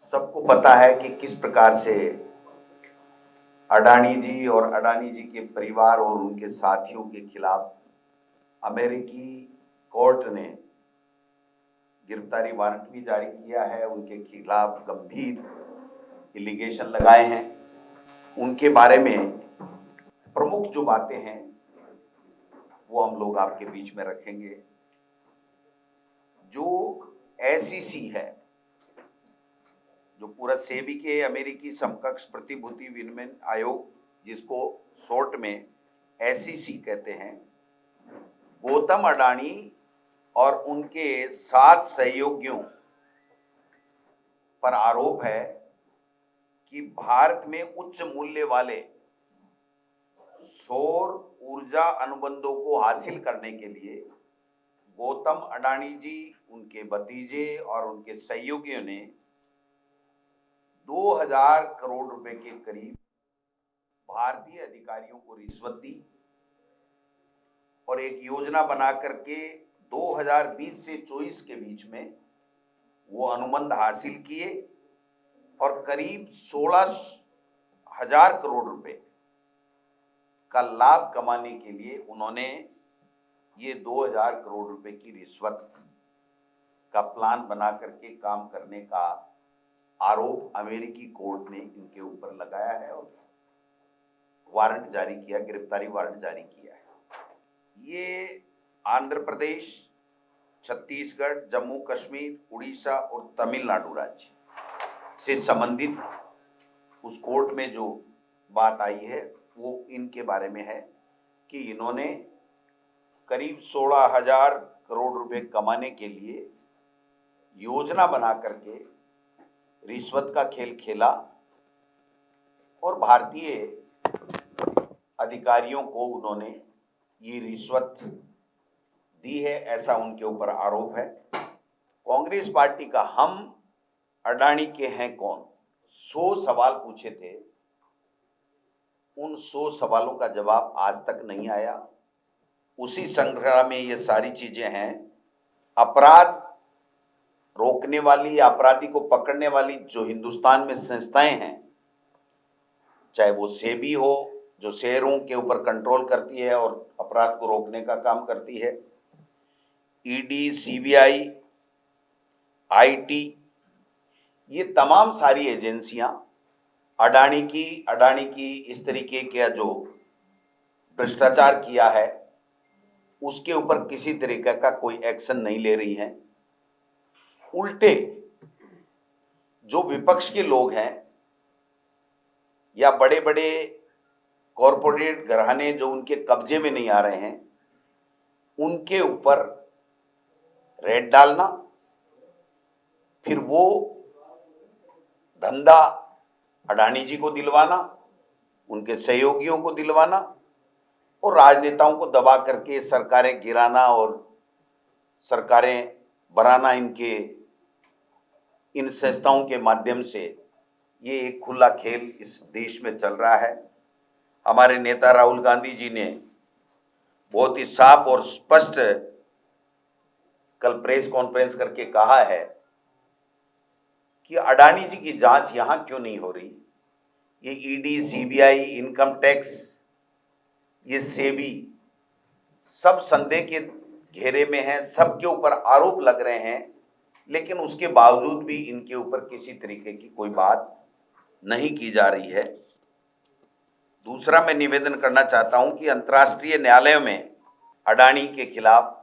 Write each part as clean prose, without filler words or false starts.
सबको पता है कि किस प्रकार से अडानी जी और अडानी जी के परिवार और उनके साथियों के खिलाफ अमेरिकी कोर्ट ने गिरफ्तारी वारंट भी जारी किया है। उनके खिलाफ गंभीर एलिगेशन लगाए हैं। उनके बारे में प्रमुख जो बातें हैं वो हम लोग आपके बीच में रखेंगे। जो एसईसी है, जो पूरा सेबी के अमेरिकी समकक्ष प्रतिभूति विनिमय आयोग, जिसको शॉर्ट में एसईसी कहते हैं, गौतम अडानी और उनके 7 सहयोगियों पर आरोप है कि भारत में उच्च मूल्य वाले सौर ऊर्जा अनुबंधों को हासिल करने के लिए गौतम अडानी जी, उनके भतीजे और उनके सहयोगियों ने 2000 करोड़ रुपए के करीब भारतीय अधिकारियों को रिश्वत दी और एक योजना बना करके 2020 से 24 के बीच में वो अनुबंध हासिल किए और करीब 16,000 करोड़ रुपए का लाभ कमाने के लिए उन्होंने ये 2000 करोड़ रुपए की रिश्वत का प्लान बना करके काम करने का आरोप अमेरिकी कोर्ट ने इनके ऊपर लगाया है और वारंट जारी किया, गिरफ्तारी वारंट जारी किया है। ये आंध्र प्रदेश, छत्तीसगढ़, जम्मू कश्मीर, उड़ीसा और तमिलनाडु राज्य से संबंधित उस कोर्ट में जो बात आई है वो इनके बारे में है कि इन्होंने करीब 16,000 करोड़ रुपए कमाने के लिए योजना बना करके रिश्वत का खेल खेला और भारतीय अधिकारियों को उन्होंने ये रिश्वत दी है, ऐसा उनके ऊपर आरोप है। कांग्रेस पार्टी का हम अडानी के हैं कौन 100 सवाल पूछे थे, उन 100 सवालों का जवाब आज तक नहीं आया। उसी संग्रह में ये सारी चीजें हैं। अपराध रोकने वाली, अपराधी को पकड़ने वाली जो हिंदुस्तान में संस्थाएं हैं, चाहे वो सेबी हो जो शेयरों के ऊपर कंट्रोल करती है और अपराध को रोकने का काम करती है, ईडी, सीबीआई, आईटी, ये तमाम सारी एजेंसियां अडानी की इस तरीके का जो भ्रष्टाचार किया है उसके ऊपर किसी तरीके का कोई एक्शन नहीं ले रही हैं। उल्टे जो विपक्ष के लोग हैं या बड़े बड़े कॉरपोरेट घराने जो उनके कब्जे में नहीं आ रहे हैं, उनके ऊपर रेड डालना, फिर वो धंधा अडानी जी को दिलवाना, उनके सहयोगियों को दिलवाना और राजनेताओं को दबा करके सरकारें गिराना और सरकारें बनाना, इनके इन संस्थाओं के माध्यम से ये एक खुला खेल इस देश में चल रहा है। हमारे नेता राहुल गांधी जी ने बहुत ही साफ और स्पष्ट कल प्रेस कॉन्फ्रेंस करके कहा है कि अडानी जी की जांच यहां क्यों नहीं हो रही। ये ईडी, सीबीआई, इनकम टैक्स, ये सेबी सब संदेह के घेरे में है, सबके ऊपर आरोप लग रहे हैं, लेकिन उसके बावजूद भी इनके ऊपर किसी तरीके की कोई बात नहीं की जा रही है। दूसरा, मैं निवेदन करना चाहता हूं कि अंतर्राष्ट्रीय न्यायालय में अडानी के खिलाफ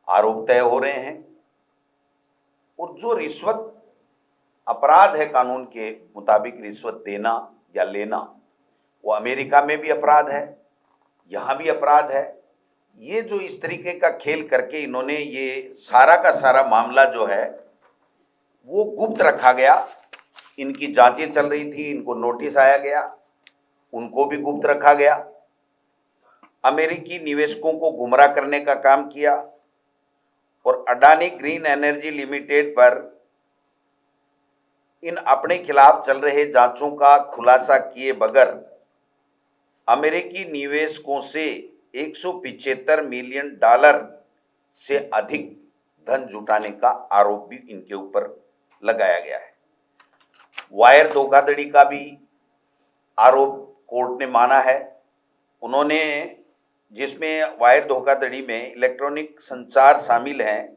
आरोप तय हो रहे हैं और जो रिश्वत अपराध है कानून के मुताबिक, रिश्वत देना या लेना, वो अमेरिका में भी अपराध है, यहाँ भी अपराध है। ये जो इस तरीके का खेल करके इन्होंने ये सारा का सारा मामला जो है वो गुप्त रखा गया। इनकी जांचें चल रही थी, इनको नोटिस आया गया, उनको भी गुप्त रखा गया। अमेरिकी निवेशकों को गुमराह करने का काम किया और अडानी ग्रीन एनर्जी लिमिटेड पर इन अपने खिलाफ चल रहे जांचों का खुलासा किए बगैर अमेरिकी निवेशकों से $175 मिलियन से अधिक धन जुटाने का आरोप भी इनके ऊपर लगाया गया है। वायर धोखाधड़ी का भी आरोप कोर्ट ने माना है। उन्होंने, जिसमें वायर धोखाधड़ी में इलेक्ट्रॉनिक संचार शामिल हैं,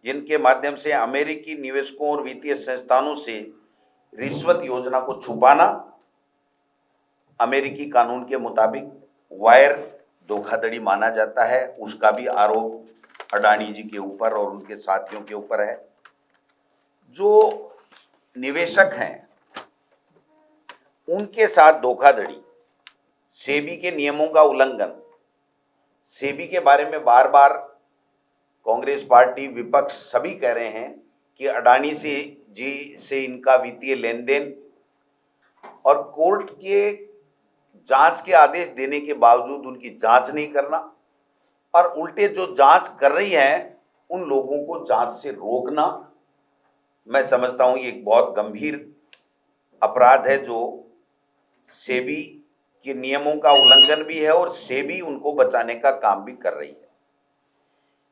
जिनके माध्यम से अमेरिकी निवेशकों और वित्तीय संस्थानों से रिश्वत योजना को छुपाना, अमेरिकी कानून के मुताबिक वायर धोखाधड़ी माना जाता है। उसका भी आरोप अडानी जी के ऊपर और उनके साथियों के ऊपर है। जो निवेशक हैं उनके साथ धोखाधड़ी, सेबी के नियमों का उल्लंघन, सेबी के बारे में बार बार कांग्रेस पार्टी, विपक्ष सभी कह रहे हैं कि अडानी से इनका वित्तीय लेन देन, और कोर्ट के जांच के आदेश देने के बावजूद उनकी जांच नहीं करना, और उल्टे जो जांच कर रही है उन लोगों को जांच से रोकना। मैं समझता हूं ये एक बहुत गंभीर अपराध है, जो सेबी के नियमों का उल्लंघन भी है और सेबी उनको बचाने का काम भी कर रही है।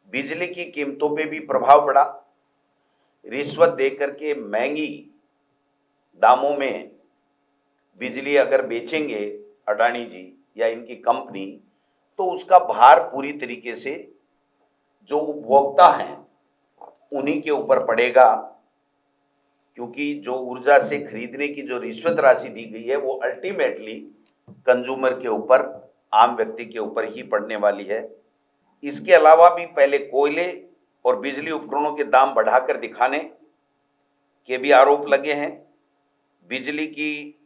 बिजली की कीमतों पे भी प्रभाव पड़ा। रिश्वत देकर के महंगी दामों में बिजली अगर बेचेंगे अडानी जी या इनकी कंपनी, तो उसका भार पूरी तरीके से जो उपभोक्ता हैं उन्हीं के ऊपर पड़ेगा, क्योंकि जो ऊर्जा से खरीदने की जो रिश्वत राशि दी गई है वो अल्टीमेटली कंज्यूमर के ऊपर, आम व्यक्ति के ऊपर ही पड़ने वाली है। इसके अलावा भी पहले कोयले और बिजली उपकरणों के दाम बढ़ाकर दिखाने के भी आरोप लगे हैं। बिजली की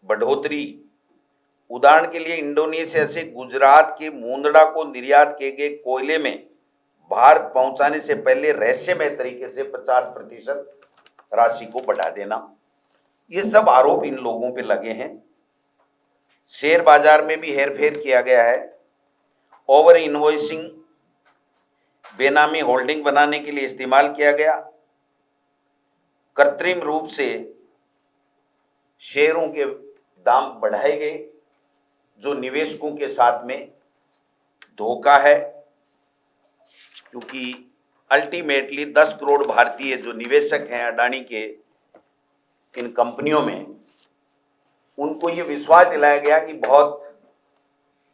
बढ़ोतरी, उदाहरण के लिए इंडोनेशिया से गुजरात के मुंद्रा को निर्यात किए गए कोयले में भारत पहुंचाने से पहले रहस्यमय तरीके से 50% राशि को बढ़ा देना, ये सब आरोप इन लोगों पे लगे हैं। शेयर बाजार में भी हेरफेर किया गया है। ओवर इनवॉइसिंग बेनामी होल्डिंग बनाने के लिए इस्तेमाल किया गया। कृत्रिम रूप से शेयरों के दाम बढ़ाए गए, जो निवेशकों के साथ में धोखा है, क्योंकि अल्टीमेटली 10 करोड़ भारतीय जो निवेशक हैं अडानी के इन कंपनियों में, उनको ये विश्वास दिलाया गया कि बहुत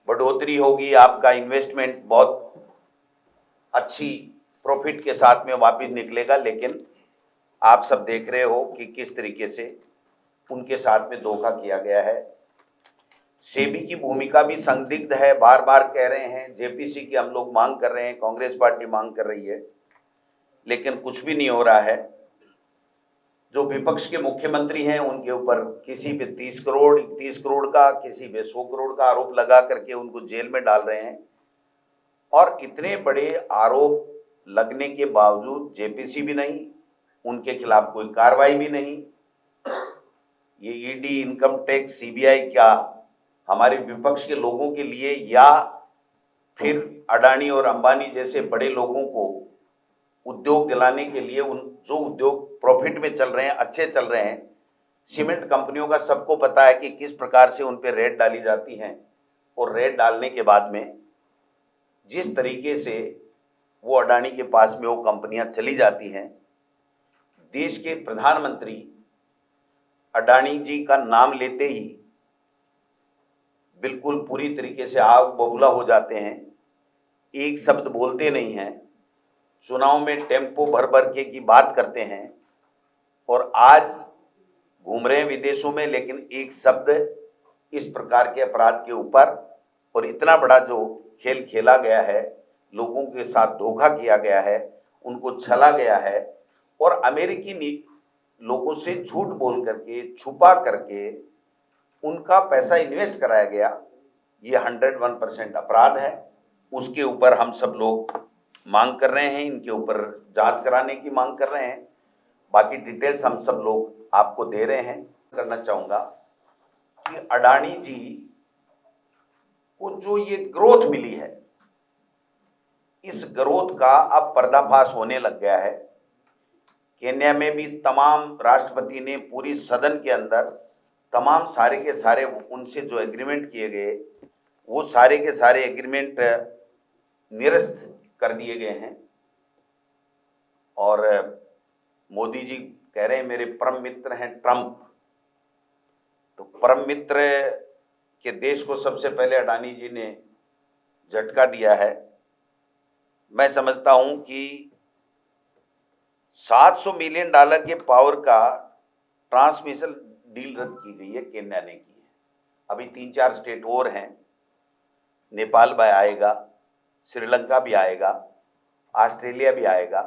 बढ़ोतरी होगी, आपका इन्वेस्टमेंट बहुत अच्छी प्रॉफिट के साथ में वापस निकलेगा। लेकिन आप सब देख रहे हो कि किस तरीके से उनके साथ में धोखा किया गया है। सेबी की भूमिका भी संदिग्ध है। बार बार कह रहे हैं, जेपीसी की हम लोग मांग कर रहे हैं, कांग्रेस पार्टी मांग कर रही है, लेकिन कुछ भी नहीं हो रहा है। जो विपक्ष के मुख्यमंत्री हैं उनके ऊपर किसी पे 30 करोड़, 31 करोड़ का, किसी पे 100 करोड़ का आरोप लगा करके उनको जेल में डाल रहे हैं, और इतने बड़े आरोप लगने के बावजूद जेपीसी भी नहीं, उनके खिलाफ कोई कार्रवाई भी नहीं। ये ईडी, इनकम टैक्स, सीबीआई क्या हमारे विपक्ष के लोगों के लिए या फिर अडानी और अंबानी जैसे बड़े लोगों को उद्योग दिलाने के लिए, उन जो उद्योग प्रॉफिट में चल रहे हैं, अच्छे चल रहे हैं, सीमेंट कंपनियों का सबको पता है कि किस प्रकार से उन पर रेट डाली जाती हैं, और रेट डालने के बाद में जिस तरीके से वो अडानी के पास में वो कंपनियां चली जाती हैं, देश के प्रधानमंत्री अडानी जी का नाम लेते ही बिल्कुल पूरी तरीके से आग बबूला हो जाते हैं, एक शब्द बोलते नहीं हैं, चुनाव में टेम्पो भर भर की बात करते हैं, और आज घूम रहे हैं विदेशों में, लेकिन एक शब्द इस प्रकार के अपराध के ऊपर, और इतना बड़ा जो खेल खेला गया है, लोगों के साथ धोखा किया गया है, उनको छला गया है, और अमेरिकी लोगों से झूठ बोल करके, छुपा करके उनका पैसा इन्वेस्ट कराया गया, ये 101% अपराध है। उसके ऊपर हम सब लोग मांग कर रहे हैं, इनके ऊपर जांच कराने की मांग कर रहे हैं। बाकी डिटेल्स हम सब लोग आपको दे रहे हैं। करना चाहूँगा कि अडानी जी को जो ये ग्रोथ मिली है, इस ग्रोथ का अब पर्दाफाश होने लग गया है। केन्या में भी तमाम राष्ट्रपति ने पूरी सदन के अंदर तमाम सारे के सारे उनसे जो एग्रीमेंट किए गए, वो सारे के सारे एग्रीमेंट निरस्त कर दिए गए हैं, और मोदी जी कह रहे हैं मेरे परम मित्र हैं ट्रंप, तो परम मित्र के देश को सबसे पहले अडानी जी ने झटका दिया है। मैं समझता हूं कि $700 मिलियन के पावर का ट्रांसमिशन डील रद्द की गई है, केन्या ने की है। अभी 3-4 स्टेट और हैं, नेपाल भी आएगा, श्रीलंका भी आएगा, ऑस्ट्रेलिया भी आएगा।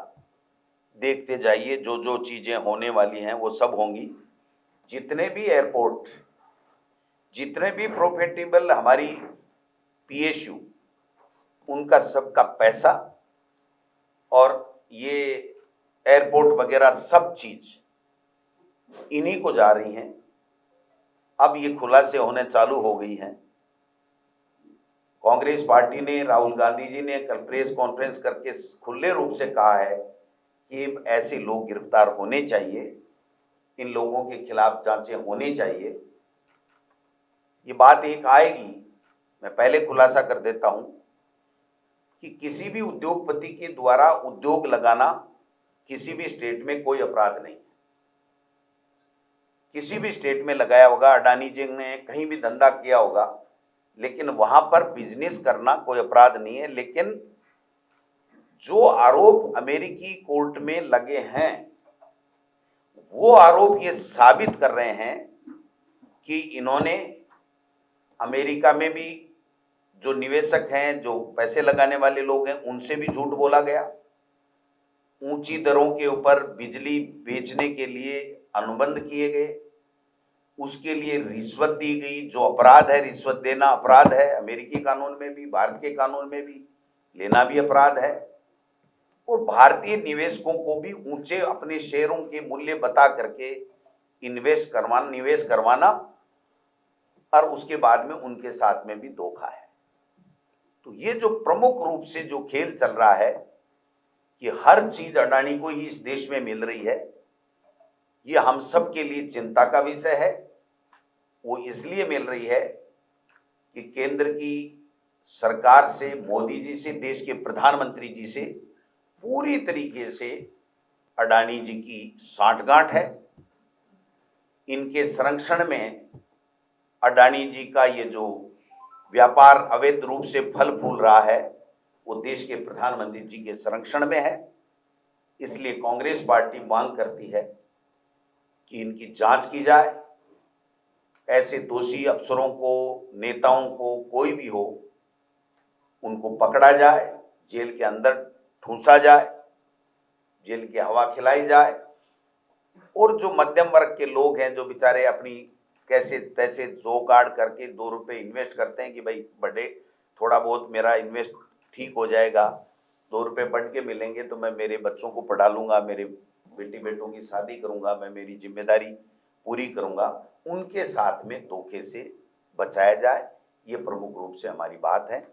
देखते जाइए, जो जो चीजें होने वाली हैं वो सब होंगी। जितने भी एयरपोर्ट, जितने भी प्रॉफिटेबल हमारी पीएसयू, उनका सबका पैसा और ये एयरपोर्ट वगैरह सब चीज इन्हीं को जा रही हैं। अब ये खुलासे होने चालू हो गई हैं। कांग्रेस पार्टी ने, राहुल गांधी जी ने कल प्रेस कॉन्फ्रेंस करके खुले रूप से कहा है कि ऐसे लोग गिरफ्तार होने चाहिए, इन लोगों के खिलाफ जांचें होनी चाहिए। ये बात एक आएगी, मैं पहले खुलासा कर देता हूं कि किसी भी उद्योगपति के द्वारा उद्योग लगाना किसी भी स्टेट में कोई अपराध नहीं है। किसी भी स्टेट में लगाया होगा, अडानी जी ने कहीं भी धंधा किया होगा, लेकिन वहां पर बिजनेस करना कोई अपराध नहीं है। लेकिन जो आरोप अमेरिकी कोर्ट में लगे हैं, वो आरोप ये साबित कर रहे हैं कि इन्होंने अमेरिका में भी जो निवेशक हैं, जो पैसे लगाने वाले लोग हैं, उनसे भी झूठ बोला गया। ऊंची दरों के ऊपर बिजली बेचने के लिए अनुबंध किए गए, उसके लिए रिश्वत दी गई, जो अपराध है, रिश्वत देना अपराध है। अमेरिकी कानून में भी, भारत के कानून में भी लेना भी अपराध है। और भारतीय निवेशकों को भी ऊंचे अपने शेयरों के मूल्य बता करके निवेश करवाना, और उसके बाद में उनके साथ में भी धोखा है। तो ये जो प्रमुख रूप से जो खेल चल रहा है कि हर चीज अडानी को ही इस देश में मिल रही है, ये हम सब के लिए चिंता का विषय है। वो इसलिए मिल रही है कि केंद्र की सरकार से, मोदी जी से, देश के प्रधानमंत्री जी से पूरी तरीके से अडानी जी की सांठगांठ है। इनके संरक्षण में अडानी जी का ये जो व्यापार अवैध रूप से फल फूल रहा है, वो देश के प्रधानमंत्री जी के संरक्षण में है। इसलिए कांग्रेस पार्टी मांग करती है कि इनकी जांच की जाए, ऐसे दोषी अफसरों को, नेताओं को, कोई भी हो, उनको पकड़ा जाए, जेल के अंदर ठूंसा जाए, जेल की हवा खिलाई जाए। और जो मध्यम वर्ग के लोग हैं, जो बेचारे अपनी कैसे तैसे जोगाड़ करके 2 रुपये इन्वेस्ट करते हैं कि भाई बड़े थोड़ा बहुत मेरा इन्वेस्ट ठीक हो जाएगा, 2 रुपये बढ़ के मिलेंगे तो मैं मेरे बच्चों को पढ़ा लूँगा, मेरे बेटी बेटों की शादी करूँगा, मैं मेरी जिम्मेदारी पूरी करूँगा, उनके साथ में धोखे से बचाया जाए। ये प्रमुख रूप से हमारी बात है।